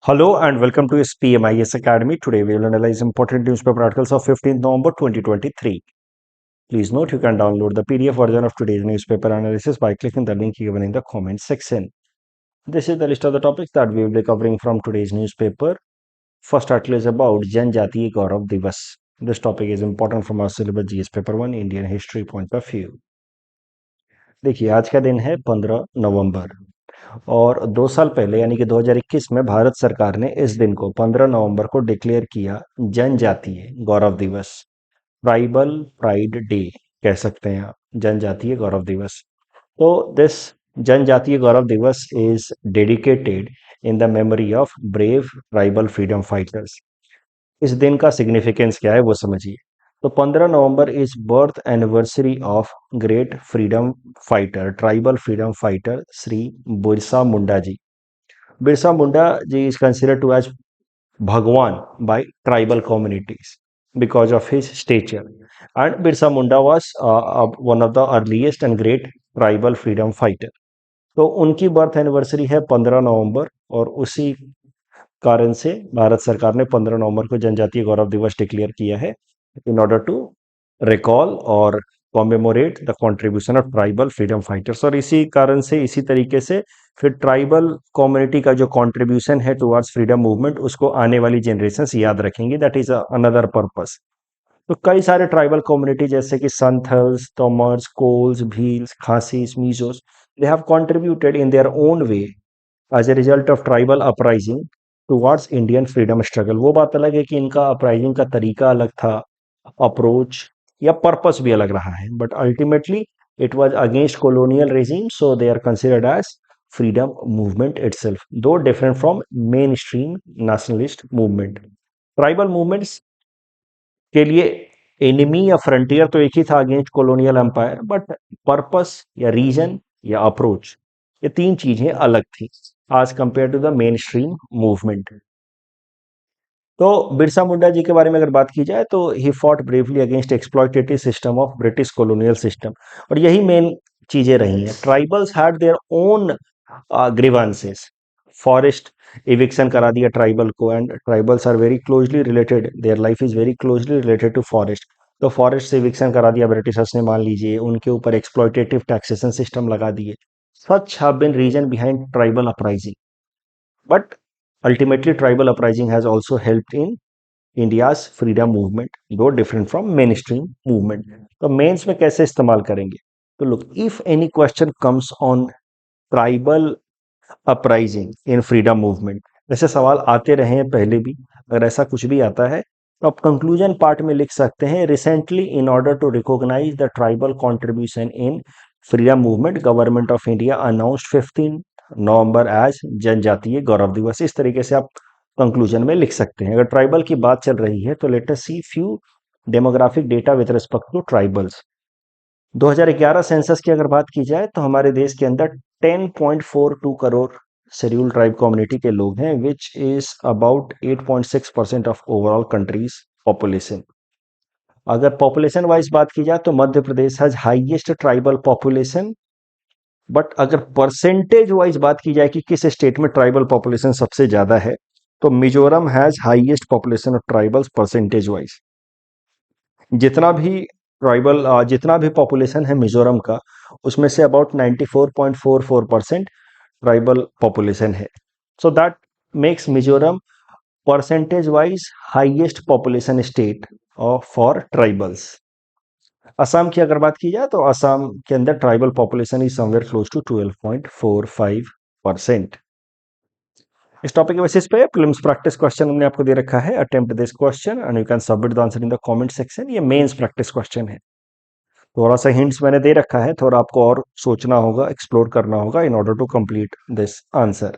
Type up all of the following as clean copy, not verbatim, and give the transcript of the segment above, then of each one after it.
Hello and welcome to SPMIS Academy. Today we will analyze important newspaper articles of 15th November 2023. Please note you can download the PDF version of today's newspaper analysis by clicking the link given in the comment section. This is the list of the topics that we will be covering from today's newspaper. First article is about Janjatiya Gaurav Divas. This topic is important from our syllabus GS paper 1 Indian history point of view. देखिए आज का दिन है 15 नवंबर और 2 साल पहले यानी कि 2021 में भारत सरकार ने इस दिन को 15 नवंबर को डिक्लेयर किया जनजातीय गौरव दिवस, ट्राइबल प्राइड डे कह सकते हैं आप, जनजातीय गौरव दिवस। तो दिस जनजातीय गौरव दिवस is dedicated in the memory of brave tribal freedom fighters. इस दिन का सिग्निफिकेंस क्या है वो समझिए। तो 15 November is birth anniversary of great freedom fighter, tribal freedom fighter Shri Birsa Munda ji. Birsa Munda ji is considered to as Bhagwan by tribal communities because of his stature. And Birsa Munda was one of the earliest and great tribal freedom fighter. तो उनकी birth anniversary है 15 नवंबर और उसी कारण से भारत सरकार ने 15 नवंबर को जनजातीय गौरव दिवस डिक्लेयर किया है इन ऑर्डर टू रिकॉल और commemorate the contribution of tribal freedom fighters. और इसी कारण से इसी तरीके से फिर ट्राइबल कम्युनिटी का जो कंट्रीब्यूशन है टुवर्ड्स फ्रीडम मूवमेंट उसको आने वाली जनरेशन याद रखेंगे। That is another purpose. तो कई सारे ट्राइबल कम्युनिटी जैसे कि Santhals, Tomars, Kols, Bhils, Khasis, Mizos, they have contributed in their own way as a result of tribal uprising towards Indian freedom struggle. वो बात अलग है कि इनका अपराइजिंग का तरीका अलग था, अप्रोच या पर्पस भी अलग रहा है, but ultimately it was against colonial regime, so they are considered as freedom movement itself, though different from mainstream nationalist movement. Tribal movements के लिए एनिमी या फ्रंटियर तो एक ही था against colonial empire, but purpose या रीजन या approach ये तीन चीजें अलग थी आज compare to the main stream movement. तो बिरसा मुंडा जी के बारे में अगर बात की जाए तो he fought bravely against exploitative system of British colonial system, और यही मेन चीजें रही हैं। Tribals had their own grievances. Forest eviction करा दिया ट्राइबल को, and tribals are very closely related, their life is very closely related to forest. तो forest से इविक्शन करा दिया ब्रिटिशर्स ने, मान लीजिए उनके ऊपर एक्सप्लॉयटेटिव टैक्सेशन सिस्टम लगा दिए। Such have been reason behind tribal uprising, but ultimately tribal uprising has also helped in India's freedom movement, though different from mainstream movement. तो मेंस में कैसे इस्तेमाल करेंगे? तो look, if any question comes on tribal uprising in freedom movement, ऐसे सवाल आते रहे हैं पहले भी, अगर ऐसा कुछ भी आता है तो आप कंक्लूजन पार्ट में लिख सकते हैं, recently in order to recognise the tribal contribution in freedom movement government of India announced 15 November as Janjatiya Gaurav दिवस। इस तरीके से आप कंक्लूजन में लिख सकते हैं। अगर ट्राइबल की बात चल रही है तो let us see few demographic data with respect to tribals. 2011 census की अगर बात की जाए तो हमारे देश के अंदर 10.42 करोड़ शेड्यूल ट्राइब कम्युनिटी के लोग हैं, which is about 8.6% of overall country's population. अगर पॉपुलेशन वाइज बात की जाए तो Madhya Pradesh has highest tribal population, but अगर परसेंटेज वाइज बात की जाए कि किस स्टेट में ट्राइबल पॉपुलेशन सबसे ज्यादा है तो Mizoram has highest population of tribals percentage wise. जितना भी पॉपुलेशन है मिजोरम का, उसमें से अबाउट 94.44% ट्राइबल पॉपुलेशन है। So that makes Mizoram percentage wise highest population state for tribals. Assam की अगर बात की जाए तो असम के अंदर tribal population is somewhere close to 12.45%। इस टॉपिक के बेसिस पे प्रीलिम्स प्रैक्टिस क्वेश्चन हमने आपको दे रखा है। Attempt this question and you can submit the answer in the comment section. ये मेंस प्रैक्टिस क्वेश्चन है। थोड़ा सा हिंट्स मैंने दे रखा है, थोड़ा आपको और सोचना होगा, एक्सप्लोर करना होगा in order to complete this answer.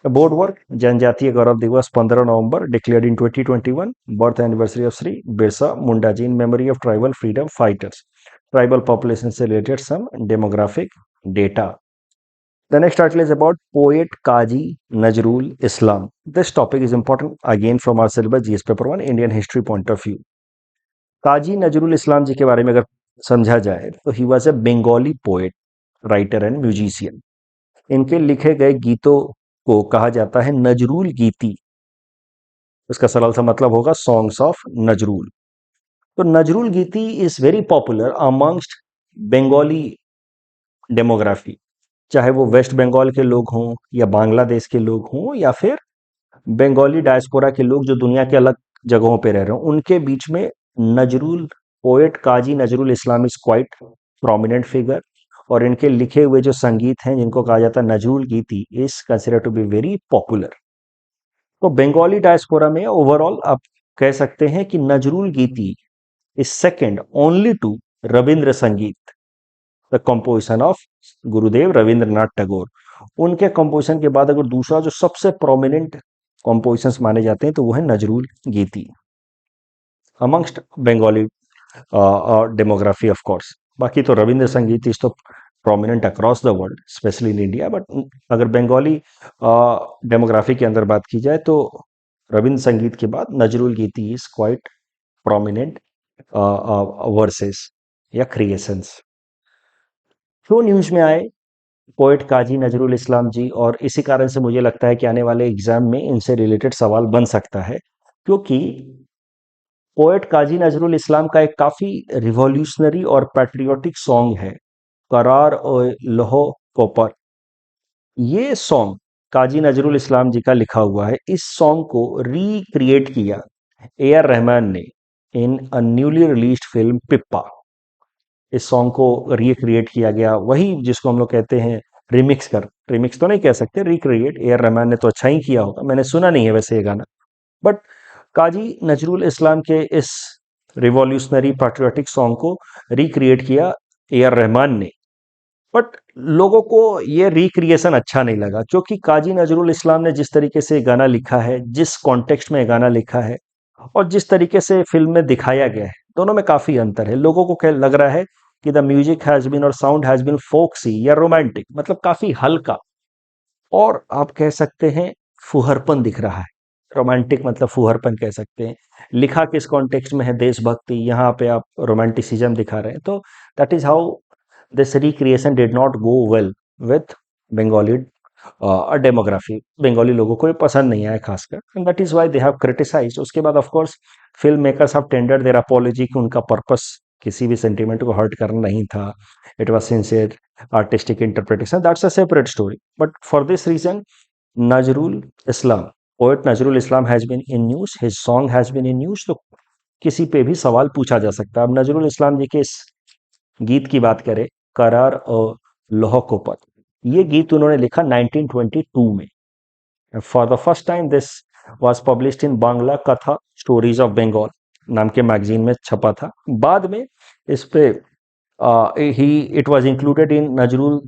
Board work, Janjatiya Gaurav Divas 15 November declared in 2021, birth anniversary of Shri Birsa Munda ji in memory of tribal freedom fighters, tribal population से related some demographic data. The next article is about poet Kazi Nazrul Islam. This topic is important again from our syllabus GS paper 1 Indian history point of view. काजी नजरुल इस्लाम जी के बारे में अगर समझा जाए तो he was a Bengali poet, writer and musician. इनके लिखे गए गीतों को कहा जाता है नजरुल गीति। इसका सरल सा मतलब होगा सॉन्ग्स ऑफ नजरुल। तो Nazrul Geeti is very popular amongst Bengali demography, चाहे वो वेस्ट बंगाल के लोग हों या बांग्लादेश के लोग हों या फिर बंगाली डायस्पोरा के लोग जो दुनिया के अलग जगहों पे रह रहे हो, उनके बीच में Nazrul poet Kazi Nazrul Islam is quite prominent figure. और इनके लिखे हुए जो संगीत हैं जिनको कहा जाता है Nazrul Geeti is consider to be very popular. तो बंगाली डायस्पोरा में ओवरऑल आप कह सकते हैं कि Nazrul Geeti is second only to Rabindra Sangeet, the composition of Gurudev Rabindranath Tagore. उनके कंपोजिशन के बाद अगर दूसरा जो सबसे प्रोमिनेंट कंपोजिशंस माने जाते हैं तो वो है नजरुल गीति amongst Bengali demography of course. बाकी तो रविंद्र संगीत इज तो prominent across the world specially in India, but अगर बंगाली डेमोग्राफी के अंदर बात की जाए तो रविंद्र संगीत के बाद Nazrul Geeti is quite prominent versus या क्रिएशंस। क्यों न्यूज में आए पोएट काजी नजरुल इस्लाम जी, और इसी कारण से मुझे लगता है कि आने वाले एग्जाम में इनसे रिलेटेड सवाल बन सकता है, क्योंकि पोएट काजी नजरुल इस्लाम का एक काफी रिवॉल्यूशनरी और पैट्रियोटिक सॉन्ग है करार ओ लहो कोपर। ये सॉन्ग काजी नजरुल इस्लाम जी का लिखा हुआ है। इस सॉन्ग को रिक्रिएट किया ए आर रहमान ने in a newly released film Pippa. इस सॉन्ग को रिक्रिएट किया गया, वही जिसको हम लोग कहते हैं रिमिक्स तो नहीं कह सकते, रिक्रिएट। ए आर रहमान ने तो अच्छा ही किया होगा, मैंने सुना नहीं है वैसे ये गाना, बट काजी नजरुल इस्लाम के इस रिवॉल्यूशनरी पैट्रियोटिक सॉन्ग को रिक्रिएट किया ए आर रहमान ने। बट लोगों को ये रिक्रिएशन अच्छा नहीं लगा, क्योंकि काजी नजरुल इस्लाम ने जिस तरीके से गाना लिखा है, जिस कॉन्टेक्स्ट में गाना लिखा है और जिस तरीके से फिल्म में दिखाया गया है, दोनों में काफी अंतर है। लोगों को क्या लग रहा है कि द म्यूजिक हैज बीन और साउंड हैज बीन फोक्सी या रोमांटिक, मतलब काफी हल्का, और आप कह सकते हैं फुहरपन दिख रहा है। रोमांटिक मतलब फुहरपन कह सकते हैं। लिखा किस कॉन्टेक्स्ट में है, देशभक्ति, यहाँ पे आप रोमांटिसिज्म दिखा रहे हैं। तो that is how this recreation did not go well with Bengali demography. Bengali लोगों को ये पसंद नहीं आया खासकर, and that is why they have criticised. उसके बाद of course film makers have tendered their apology कि उनका पर्पस किसी भी सेंटिमेंट को हर्ट करना नहीं था, it was sincere artistic interpretation, that's a separate story. But for this reason, Nazrul Islam, poet Nazrul Islam has been in news, his song has been in news। तो किसी पे भी सवाल पूछा जा सकता है। अब नजरुल इस्लाम जी के इस गीत की बात करें, करार और लोह कोपत, ये गीत उन्होंने लिखा 1922 में। For the first time this was published in Bangla कथा स्टोरीज ऑफ बंगाल नाम के मैगजीन में छपा था। बाद में इस पे it was included in Najrul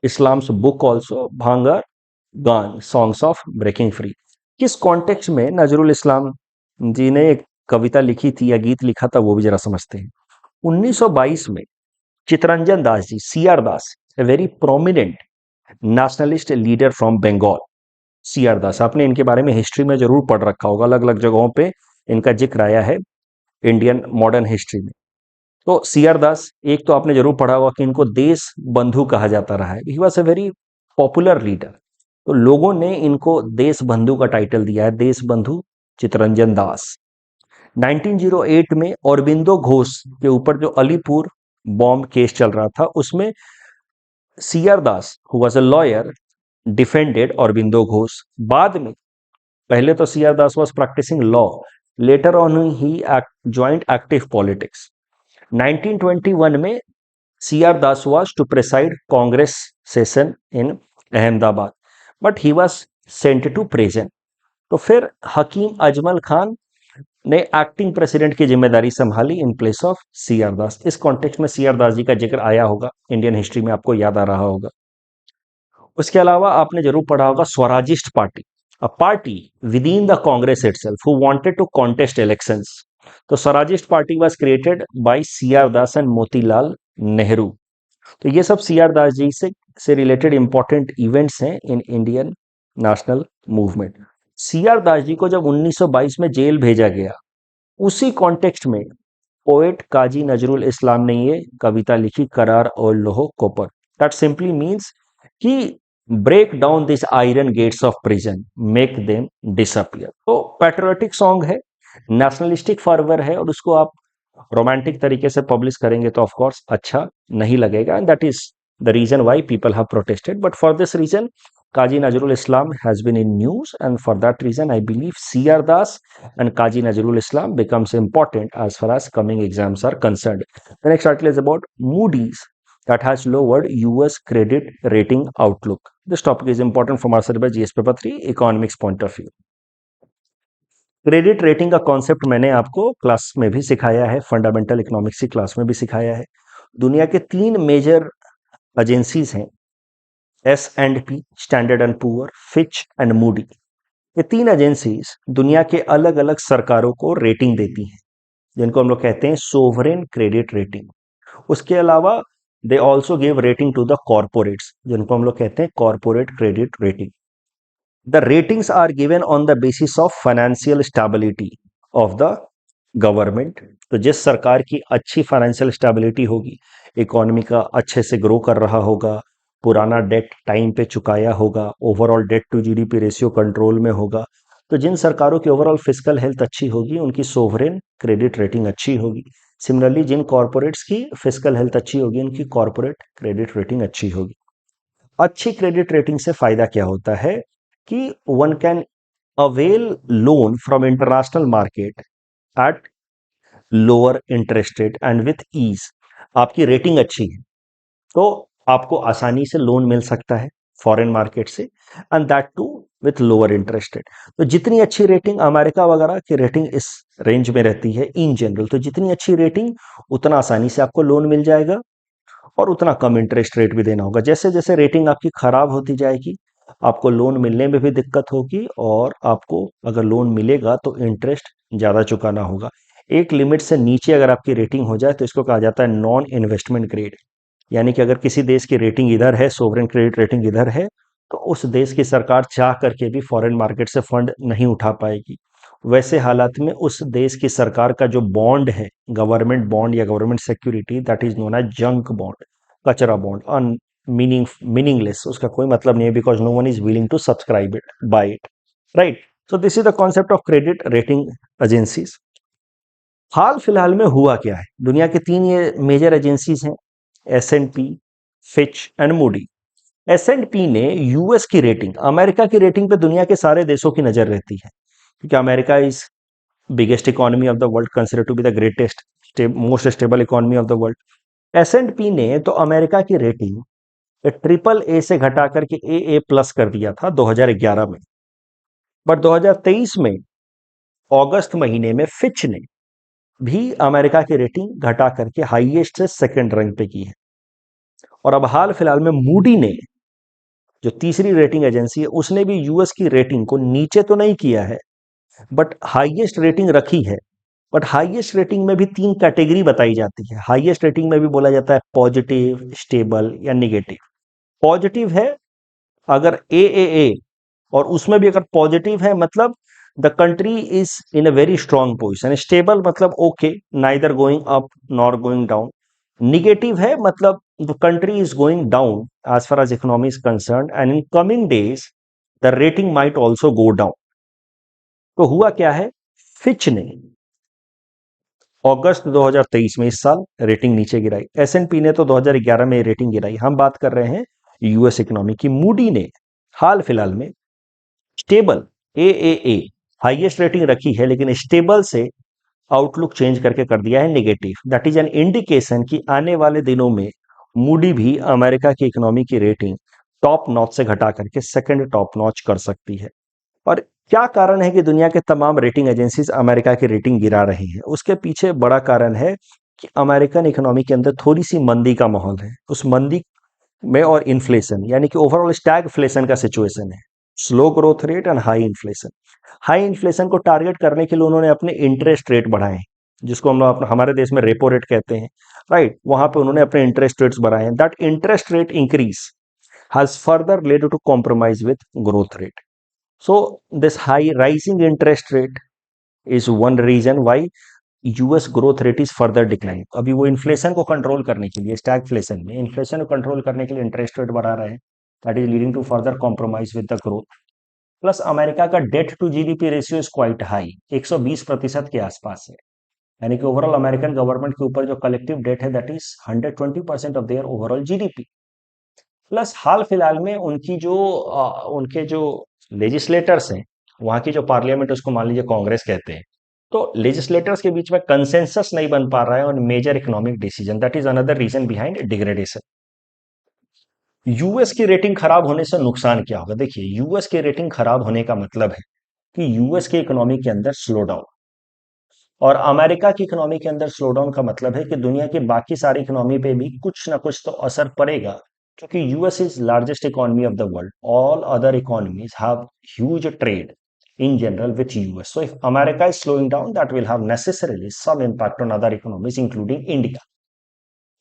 Islam's book also, Bhangar Gan, Songs of Breaking Free। किस कॉन्टेक्स्ट में नजरुल इस्लाम जी ने एक कविता लिखी थी या गीत लिखा था, वो भी जरा समझते हैं। 1922 में Chittaranjan Das ji, C R Das, a very prominent nationalist leader from Bengal. C R Das, आपने इनके बारे में हिस्ट्री में जरूर पढ़ रखा होगा, अलग अलग जगहों पे इनका जिक्र आया है इंडियन मॉडर्न हिस्ट्री में। तो सी आर दास, एक तो आपने जरूर पढ़ा होगा कि इनको देश बंधु कहा जाता रहा है। He was a very popular leader, तो लोगों ने इनको देश बंधु का टाइटल दिया है, देश बंधु चितरंजन दास। 1908 में औरबिंदो घोष के ऊपर जो अलीपुर बॉम्ब केस चल रहा था, उसमें C R Das who was a lawyer defended Aurobindo Ghosh. बाद में, पहले तो C R Das was practising law, later on he joined active politics. 1921 में C R Das was to preside Congress session in Ahmedabad, but he was sent to prison। तो फिर हकीम अजमल खान ने acting president की जिम्मेदारी संभाली in place of C R Das. इस context में C R Das जी का जिक्र आया होगा इंडियन हिस्ट्री में, आपको याद आ रहा होगा। उसके अलावा आपने जरूर पढ़ा होगा Swarajist party, a party within the Congress itself who wanted to contest elections. तो Swarajist party was created by C R Das and Motilal Nehru. तो ये सब सी आर दास जी से रिलेटेड इंपॉर्टेंट इवेंट्स हैं in Indian national movement. C R Das ji को जब 1922 में जेल भेजा गया, उसी कॉन्टेक्स्ट में पोएट काजी नजरुल इस्लाम ने ये कविता लिखी, करार और लोहो कोपर। दैट सिंपली मीन्स कि break down this iron gates of prison, make them disappear. तो पैट्रियोटिक सॉन्ग है, नेशनलिस्टिक फर्वर है, और उसको आप रोमांटिक तरीके से पब्लिश करेंगे तो ऑफ कोर्स अच्छा नहीं लगेगा, and that is the reason why people have protested. But for this reason Kazi Nazrul Islam has been in news, and for that reason I believe CR Das and Kaji Nazrul Islam becomes important as far as coming exams are concerned. The next article is about Moody's that has lowered US credit rating outlook. This topic is important from our syllabus GS paper 3 economics point of view. Credit rating का concept मैंने आपको class में भी सिखाया है, fundamental economics की class में भी सिखाया है। दुनिया के 3 मेजर एजेंसीज हैं, S&P, standard and poor, Fitch and Moody. ये 3 एजेंसीज दुनिया के अलग अलग सरकारों को रेटिंग देती हैं, जिनको हम लोग कहते हैं सोवरेन क्रेडिट रेटिंग। उसके अलावा they also give rating to the corporates, जिनको हम लोग कहते हैं corporate credit rating. The ratings are given on the basis of financial stability of the government. तो जिस सरकार की अच्छी फाइनेंशियल स्टेबिलिटी होगी, इकोनॉमी का अच्छे से ग्रो कर रहा होगा, पुराना डेट टाइम पे चुकाया होगा, overall debt to GDP ratio control में होगा, तो जिन सरकारों की ओवरऑल फिजिकल हेल्थ अच्छी होगी उनकी सोवरेन क्रेडिट रेटिंग अच्छी होगी। सिमिलरली जिन कॉर्पोरेट्स की फिजिकल हेल्थ अच्छी होगी उनकी कॉर्पोरेट क्रेडिट रेटिंग अच्छी होगी। अच्छी क्रेडिट रेटिंग से फायदा क्या होता है कि one can avail loan from international market at lower interest rate and with ease. आपकी रेटिंग अच्छी है तो आपको आसानी से लोन मिल सकता है फॉरेन मार्केट से, and that too with lower interest rate. तो जितनी अच्छी रेटिंग, अमेरिका वगैरह की रेटिंग इस रेंज में रहती है इन जनरल, तो जितनी अच्छी रेटिंग उतना आसानी से आपको लोन मिल जाएगा और उतना कम इंटरेस्ट रेट भी देना होगा। जैसे जैसे रेटिंग आपकी खराब होती जाएगी आपको लोन मिलने में भी दिक्कत होगी, और आपको अगर लोन मिलेगा तो इंटरेस्ट ज़्यादा चुकाना होगा। एक लिमिट से नीचे अगर आपकी रेटिंग हो जाए तो इसको कहा जाता है नॉन इन्वेस्टमेंट ग्रेड। यानी कि अगर किसी देश की रेटिंग इधर है, सोवरेन क्रेडिट रेटिंग इधर है, तो उस देश की सरकार चाह करके भी फॉरेन मार्केट से फंड नहीं उठा पाएगी। वैसे हालात में उस देश की सरकार का जो बॉन्ड है, गवर्नमेंट बॉन्ड या government security, that is known as junk bond, कचरा बॉन्ड, अन मीनिंगलेस, उसका कोई मतलब नहीं है, because no one is willing to subscribe it, buy it, right. So this is the concept of credit rating agencies. हाल फिलहाल में हुआ क्या है, दुनिया के 3 ये मेजर एजेंसीज हैं, S&P, Fitch and Moody. S&P ने यूएस की रेटिंग, अमेरिका की रेटिंग पे दुनिया के सारे देशों की नजर रहती है, क्योंकि America is biggest economy of the world, consider to be the greatest most stable economy of the world. S&P ने तो अमेरिका की रेटिंग ट्रिपल ए से घटा करके ए प्लस कर दिया था 2011 में, बट 2023 में अगस्त महीने में फिच ने भी अमेरिका की रेटिंग घटा करके हाईएस्ट से सेकंड रैंक पे की है। और अब हाल फिलहाल में मूडी ने, जो तीसरी रेटिंग एजेंसी है, उसने भी यूएस की रेटिंग को नीचे तो नहीं किया है बट हाईएस्ट रेटिंग रखी है। बट हाईएस्ट रेटिंग में भी 3 कैटेगरी बताई जाती है। हाईएस्ट रेटिंग में भी बोला जाता है पॉजिटिव, स्टेबल या निगेटिव। पॉजिटिव है अगर ए और उसमें भी अगर पॉजिटिव है मतलब the country is in a very strong position. Stable मतलब okay, neither going up nor going down. Negative है मतलब the country is going down as far as economy is concern, and in coming days the rating might also go down. तो हुआ क्या है, Fitch ने अगस्त 2023 में इस साल रेटिंग नीचे गिराई, S&P ने तो 2011 में रेटिंग गिराई। हम बात कर रहे हैं यूएस इकोनॉमी की। मूडी ने हाल फिलहाल में स्टेबल ए हाईएस्ट रेटिंग रखी है, लेकिन स्टेबल से आउटलुक चेंज करके कर दिया है negative. That is an indication कि आने वाले दिनों में मूडी भी अमेरिका की इकोनॉमी की रेटिंग टॉप नॉच से घटा करके सेकंड टॉप नॉच कर सकती है। और क्या कारण है कि दुनिया के तमाम रेटिंग एजेंसीज अमेरिका की रेटिंग गिरा रही हैं? उसके पीछे बड़ा कारण है कि अमेरिकन इकोनॉमी के अंदर थोड़ी सी मंदी का माहौल है। उस मंदी में और इन्फ्लेशन, यानी कि ओवरऑल स्टैगफ्लेशन का सिचुएशन है, slow growth rate and high inflation. High inflation को टारगेट करने के लिए उन्होंने अपने इंटरेस्ट रेट बढ़ाए, जिसको हम लोग हमारे देश में रेपो रेट कहते हैं, राइट। वहां पे उन्होंने अपने इंटरेस्ट रेट्स बढ़ाए हैं। That interest rate increase has further led to compromise with growth rate. So this high rising interest rate is one reason why US growth rate is further decline. अभी वो inflation को control करने के लिए, stagflation में inflation को control करने के लिए इंटरेस्ट रेट बढ़ा रहे हैं, that is leading to further compromise with the growth. Plus America का debt to GDP ratio is quite high, 120% के आसपास है। यानी कि ओवरऑल अमेरिकन गवर्नमेंट के ऊपर जो कलेक्टिव डेट है that is 120% of their overall GDP. Plus हाल फिलहाल में उनके जो लेजिस्लेटर्स हैं, वहां की जो पार्लियामेंट उसको मान लीजिए कांग्रेस कहते हैं, तो लेजिस्लेटर्स के बीच में कंसेंसस नहीं बन पा रहा है on major economic decision. That is another reason behind degradation. US की रेटिंग खराब होने से नुकसान क्या होगा? देखिए, यूएस की रेटिंग खराब होने का मतलब है कि यूएस के इकोनॉमी के अंदर स्लो डाउन, और अमेरिका की इकोनॉमी के अंदर स्लो डाउन का मतलब है कि दुनिया की बाकी सारी इकोनॉमी पे भी कुछ ना कुछ तो असर पड़ेगा, क्योंकि US is largest economy of the world. All other economies have huge trade in general with US. So if America is slowing down, that will have necessarily some impact on other economies, including India.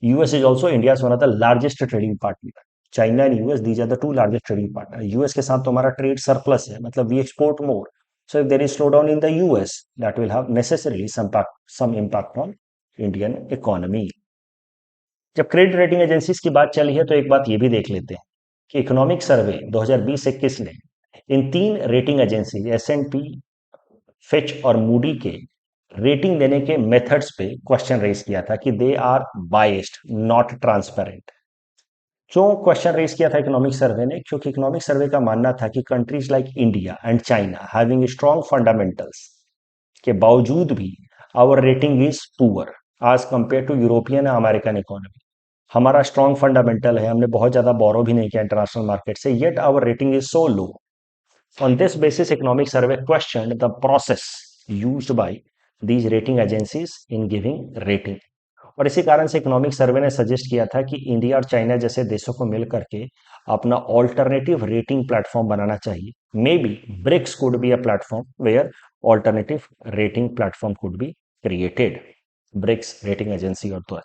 US is also India's one of the largest trading partner. China and US, these are the two largest trading partners. US के साथ तो हमारा trade surplus है, मतलब we export more. So if there is slowdown in the US, that will have necessarily some impact on Indian economy. जब credit rating agencies की बात चली है तो एक बात ये भी देख लेते हैं कि इकोनॉमिक सर्वे 2020-21 ने इन तीन रेटिंग एजेंसी एस&पी, फिच और मूडी के रेटिंग देने के मेथड्स पे क्वेश्चन रेज किया था कि they are biased, not transparent. क्यों क्वेश्चन रेज किया था इकोनॉमिक सर्वे ने? क्योंकि इकोनॉमिक सर्वे का मानना था कि countries like India and China having strong fundamentals के बावजूद भी our rating is poor as compare to European and American economy. हमारा स्ट्रॉन्ग फंडामेंटल है, हमने बहुत ज्यादा बोरो भी नहीं किया इंटरनेशनल मार्केट से, yet our rating is so low. On this basis, economic survey questioned the process used by these rating agencies in giving rating. और इसी कारण से इकोनॉमिक सर्वे ने सजेस्ट किया था कि इंडिया और चाइना जैसे देशों को मिल करके अपना ऑल्टरनेटिव रेटिंग प्लेटफॉर्म बनाना चाहिए। May be BRICS could be a platform where alternative rating platform could be created. BRICS rating agency और तो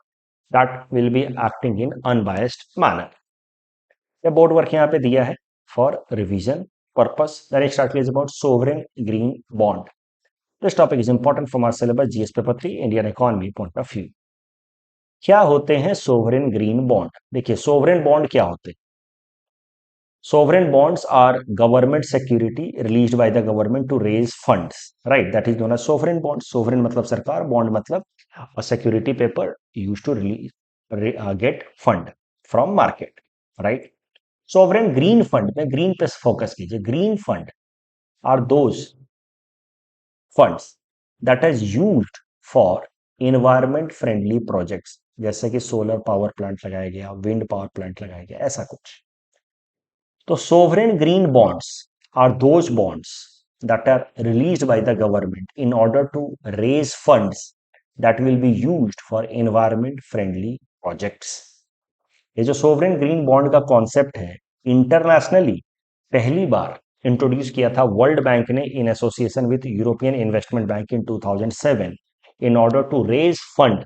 that will be acting in unbiased manner. ये बोर्ड वर्क यहाँ पे दिया है for revision purpose. The next article is about sovereign green bond. This topic is important from our syllabus GS paper 3 Indian economy point of view. क्या होते हैं sovereign green bond? देखिए, sovereign bond क्या होते हैं? Sovereign bonds are government security released by the government to raise funds, right? That is known as sovereign bonds. Sovereign मतलब सरकार, bond मतलब a security paper used to get fund from market, right? Sovereign green fund में green पे focus कीजिए। green fund are those funds that is used for environment friendly projects, जैसे कि solar power plant लगाया गया, wind power plant लगाया गया, ऐसा कुछ। तो sovereign green bonds are those bonds that are released by the government in order to raise funds that will be used for environment friendly projects. ये जो sovereign green bond का concept है, internationally पहली बार इंट्रोड्यूस किया था World Bank ने in association with European Investment Bank in 2007 in order to raise fund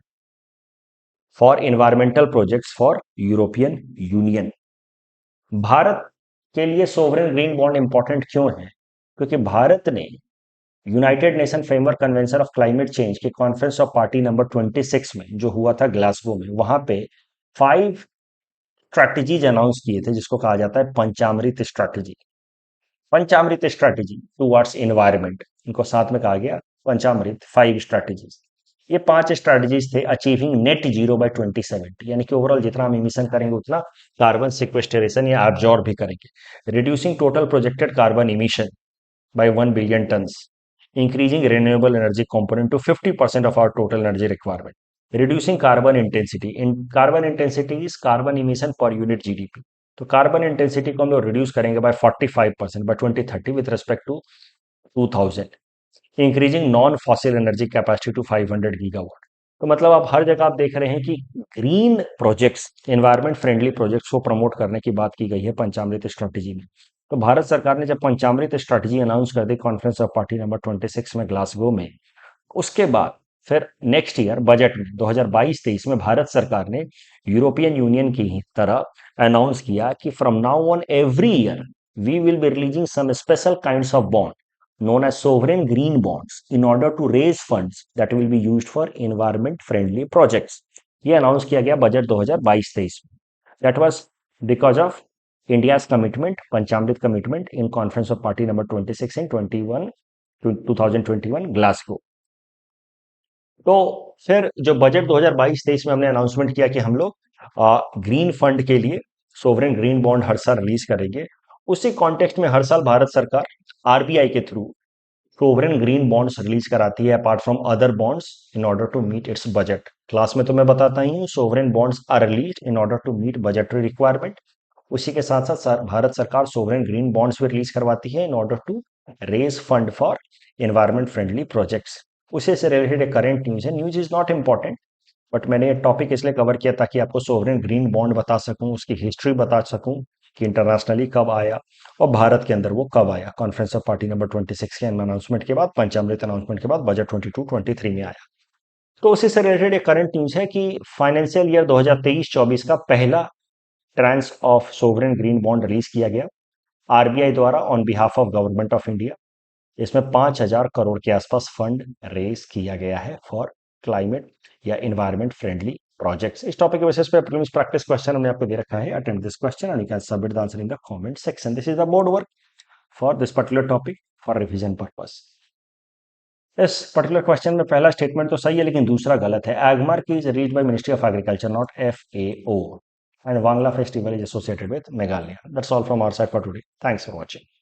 for environmental projects for European Union. Bharat के लिए सोवरेन ग्रीन बॉन्ड इंपॉर्टेंट क्यों है? क्योंकि भारत ने United nation framework convention of climate change के conference of party number 26 में जो हुआ था ग्लासगो में, वहां पे 5 स्ट्रैटेजीज अनाउंस किए थे जिसको कहा जाता है पंचामृत स्ट्रैटेजी। पंचामृत स्ट्रैटेजी टुवर्ड्स एनवायरमेंट, इनको साथ में कहा गया पंचामृत 5 स्ट्रैटेजीज। ये 5 स्ट्रैटेजीज थे अचीविंग नेट जीरो बाय 2070, यानी कि ओवरऑल जितना हम इमिशन करेंगे उतना कार्बन सिक्वेस्ट्रेशन या एब्जॉर्ब भी करेंगे। Reducing total projected carbon emission by 1 billion tonnes, increasing renewable energy component to 50% of our total energy requirement, reducing carbon intensity. In carbon intensity is carbon emission per unit GDP. तो carbon intensity को हम लोग reduce करेंगे by 45% by 2030 with respect to 2000। Increasing non fossil energy capacity to 500 gigawatt. तो मतलब आप हर जगह आप देख रहे हैं कि green projects, environment friendly projects को प्रमोट करने की बात की गई है पंचामृत स्ट्रेटेजी में। तो भारत सरकार ने जब पंचामृत स्ट्रेटेजी अनाउंस कर दी कॉन्फ्रेंस ऑफ पार्टी नंबर 26 में ग्लासगो में, उसके बाद फिर नेक्स्ट ईयर बजट में 2022-23 में भारत सरकार ने यूरोपियन यूनियन की तरह अनाउंस किया कि from now on every year we will be releasing some special kinds of bond known as sovereign green bonds in order to raise funds that will be used for environment friendly projects. ये announce किया गया budget 2022-23 में। That was because of India's commitment, Panchamrit commitment in Conference of Party number 26 in 2021 Glasgow. तो फिर जो budget 2022-23 में हमने announcement किया कि हम लोग ग्रीन फंड के लिए सोवरेन ग्रीन बॉन्ड हर साल रिलीज करेंगे, उसी कॉन्टेक्स्ट में हर साल भारत सरकार आरबीआई के through sovereign green bonds release कराती है apart from other bonds in order to meet its budget. Class में तो मैं बताता ही हूँ sovereign bonds are release in order to meet budgetary requirement. उसी के साथ साथ भारत सरकार सोवरेन ग्रीन बॉन्ड्स भी रिलीज करवाती है in order to raise fund for environment friendly projects. उसी से रिलेटेड एक करंट न्यूज है। News is not important, but मैंने ये टॉपिक इसलिए कवर किया ताकि आपको सोवरेन ग्रीन बॉन्ड बता सकूं, उसकी हिस्ट्री बता सकूं कि इंटरनेशनली कब आया और भारत के अंदर वो कब आया। कॉन्फ्रेंस ऑफ पार्टी नंबर 26 के अनाउंसमेंट के बाद, पंचामृत अनाउंसमेंट के बाद बजट 22-23 में आया। तो उसी से रिलेटेड एक करंट न्यूज है कि फाइनेंशियल ईयर 2023-24 का पहला tranche of sovereign green bond release किया गया आरबीआई द्वारा on behalf of government of India. इसमें 5,000 करोड़ के आसपास फंड रेज किया गया है फॉर क्लाइमेट या इन्वायरमेंट फ्रेंडली प्रोजेक्ट्स। इस टॉपिक के बेसिस पे प्रीलिम्स प्रैक्टिस क्वेश्चन हमने आपको दे रखा है। Attempt this question and you can submit the answer in the comment section. This is the board work for this particular topic for revision purpose. इस particular question में पहला statement तो सही है लेकिन दूसरा गलत है। Agmark is read by ministry of agriculture, not FAO, and Wangala festival is associated with Meghalaya. That's all from our side for today. Thanks for watching.